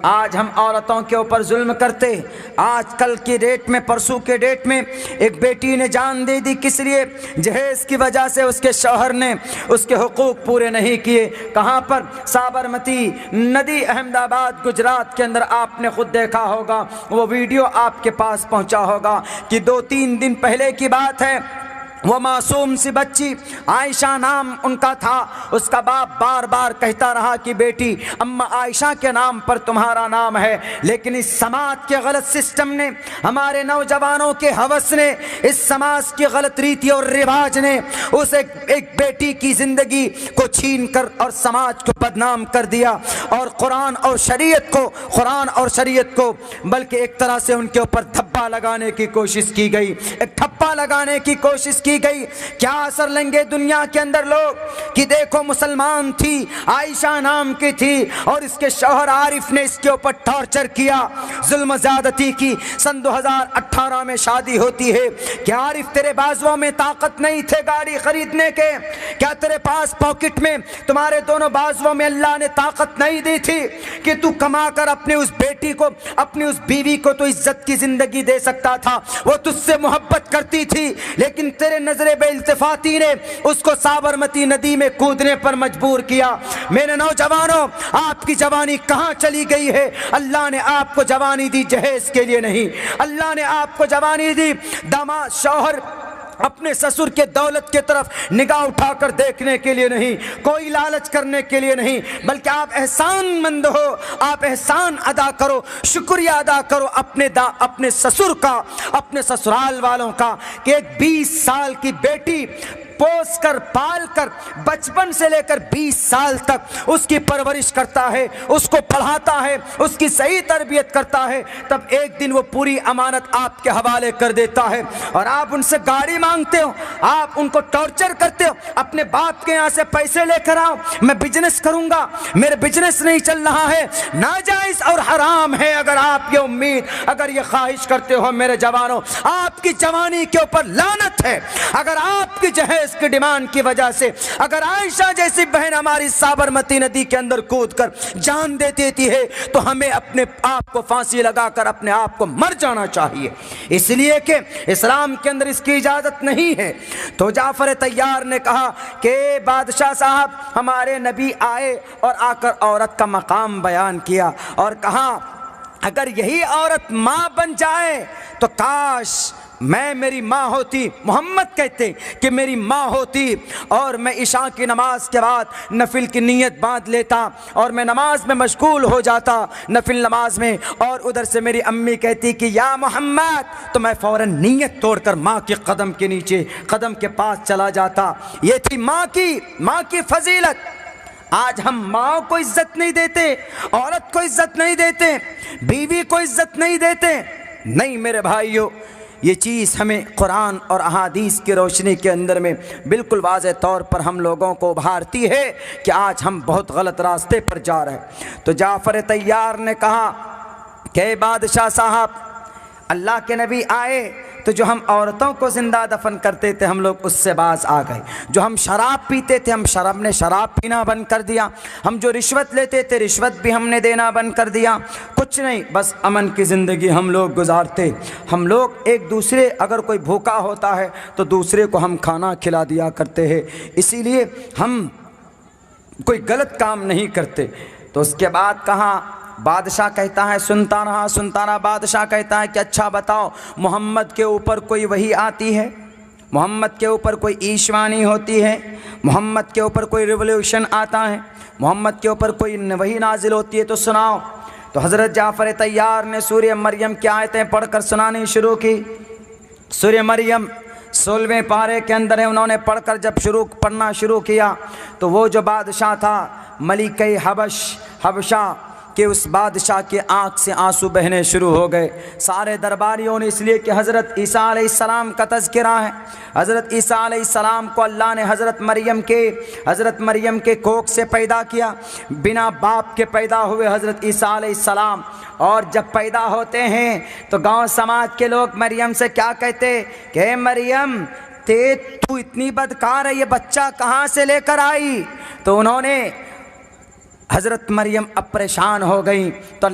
आज हम औरतों के ऊपर जुल्म करते। आज कल की डेट में, परसों के डेट में एक बेटी ने जान दे दी, किस लिए? जहेज की वजह से उसके शौहर ने उसके हुकूक पूरे नहीं किए। कहाँ पर? साबरमती नदी, अहमदाबाद गुजरात के अंदर। आपने खुद देखा होगा, वो वीडियो आपके पास पहुंचा होगा कि 2-3 दिन पहले की बात है। वो मासूम सी बच्ची, आयशा नाम उनका था, उसका बाप बार बार कहता रहा कि बेटी, अम्मा आयशा के नाम पर तुम्हारा नाम है। लेकिन इस समाज के गलत सिस्टम ने, हमारे नौजवानों के हवस ने, इस समाज की गलत रीति और रिवाज ने उस एक बेटी की जिंदगी को छीन कर और समाज को बदनाम कर दिया। और कुरान और शरीयत को बल्कि एक तरह से उनके ऊपर धब्बा लगाने की कोशिश की गई, एक ठप्पा लगाने की कोशिश की गई। क्या असर लेंगे दुनिया के अंदर लोग कि देखो मुसलमान थी, आयशा नाम की थी, और इसके शौहर आरिफ ने इसके ऊपर टॉर्चर किया, जुल्म ज़्यादती की। सन 2018 में शादी होती है। क्या आरिफ तेरे बाजुओं में ताकत नहीं थे गाड़ी खरीदने के? क्या तेरे पास पॉकेट में, तुम्हारे दोनों बाजुओं में अल्लाह ने ताकत नहीं दी थी कि तू कमा कर अपनी उस बेटी को, अपनी उस बीवी को तो इज्जत की जिंदगी दे सकता था? वो तुझसे मोहब्बत करती थी, लेकिन तेरे नजरे बेइल्तिफाती ने उसको साबरमती नदी में कूदने पर मजबूर किया। मेरे नौजवानों, आपकी जवानी कहां चली गई है? अल्लाह ने आपको जवानी दी जहेज के लिए नहीं, अल्लाह ने आपको जवानी दी दामाद शौहर अपने ससुर के दौलत के तरफ निगाह उठाकर देखने के लिए नहीं, कोई लालच करने के लिए नहीं, बल्कि आप एहसानमंद हो, आप एहसान अदा करो, शुक्रिया अदा करो अपने ससुर का, अपने ससुराल वालों का, कि एक 20 साल की बेटी पोस कर, पाल कर, बचपन से लेकर 20 साल तक उसकी परवरिश करता है, उसको पढ़ाता है, उसकी सही तरबियत करता है, तब एक दिन वो पूरी अमानत आपके हवाले कर देता है और आप उनसे गाड़ी मांगते हो, आप उनको टॉर्चर करते हो। अपने बाप के यहाँ से पैसे लेकर आओ, मैं बिजनेस करूंगा, मेरे बिजनेस नहीं चल रहा है, नाजायज और हराम है। अगर आप ये उम्मीद, अगर ये ख्वाहिश करते हो मेरे जवानों, आपकी जवानी के ऊपर लानत है। अगर आपकी जहेज की डिमांड की वजह से अगर आयशा जैसी बहन हमारी साबरमती नदी के अंदर कूदकर जान दे देती है, तो हमें अपने आप को फांसी लगाकर अपने आप को मर जाना चाहिए, इसलिए कि इस्लाम के अंदर इसकी इजाजत नहीं है। तो जाफर तैयार ने कहा कि बादशाह साहब, हमारे नबी आए और आकर औरत का मकाम बयान किया और कहा अगर यही औरत मां बन जाए तो काश मैं, मेरी माँ होती, मोहम्मद कहते कि मेरी माँ होती, और मैं इशा की नमाज के बाद नफिल की नीयत बांध लेता और मैं नमाज में मशगूल हो जाता, नफिल नमाज में, और उधर से मेरी अम्मी कहती कि या मोहम्मद, तो मैं फ़ौरन नीयत तोड़कर माँ के कदम के नीचे, कदम के पास चला जाता। ये थी माँ की फजीलत। आज हम माँ को इज्जत नहीं देते, औरत को इज्जत नहीं देते, बीवी को इज्जत नहीं देते। नहीं मेरे भाइयों, ये चीज़ हमें कुरान और अहादीस की रोशनी के अंदर में बिल्कुल वाज़ेह तौर पर हम लोगों को उभारती है कि आज हम बहुत गलत रास्ते पर जा रहे हैं। तो जाफ़र तैयार ने कहा कि बादशाह साहब, अल्लाह के नबी आए तो जो हम औरतों को ज़िंदा दफन करते थे हम लोग उससे बाज आ गए, जो हम शराब पीते थे हम ने शराब पीना बंद कर दिया, हम जो रिश्वत लेते थे रिश्वत भी हमने देना बंद कर दिया। कुछ नहीं, बस अमन की ज़िंदगी हम लोग गुजारते। हम लोग एक दूसरे, अगर कोई भूखा होता है तो दूसरे को हम खाना खिला दिया करते हैं, इसीलिए हम कोई गलत काम नहीं करते। तो उसके बाद कहा, बादशाह कहता है सुनता रहा। बादशाह कहता है कि अच्छा बताओ, मोहम्मद के ऊपर कोई वही आती है, मोहम्मद के ऊपर कोई ईशवानी होती है, मोहम्मद के ऊपर कोई रिवोल्यूशन आता है, मोहम्मद के ऊपर कोई वही नाजिल होती है तो सुनाओ। तो हज़रत जाफ़र तैयार ने सूरह मरियम की आयतें पढ़कर सुनानी शुरू की। सूरह मरियम 16वें पारे के अंदर है, उन्होंने पढ़कर जब पढ़ना शुरू किया तो वो जो बादशाह था, मलिक हबशा कि उस बादशाह के आँख से आंसू बहने शुरू हो गए। सारे दरबारियों ने, इसलिए कि हज़रत ईसा अलैहिस्सलाम का तज़किरा है। हज़रत ईसा अलैहिस्सलाम को अल्लाह ने हज़रत मरियम के कोख से पैदा किया, बिना बाप के पैदा हुए हज़रत ईसा अलैहिस्सलाम। और जब पैदा होते हैं तो गांव समाज के लोग मरियम से क्या कहते कि मरियम, तू इतनी बदकार है, ये बच्चा कहाँ से लेकर आई? तो उन्होंने, हज़रत मरियम अब परेशान हो गई तो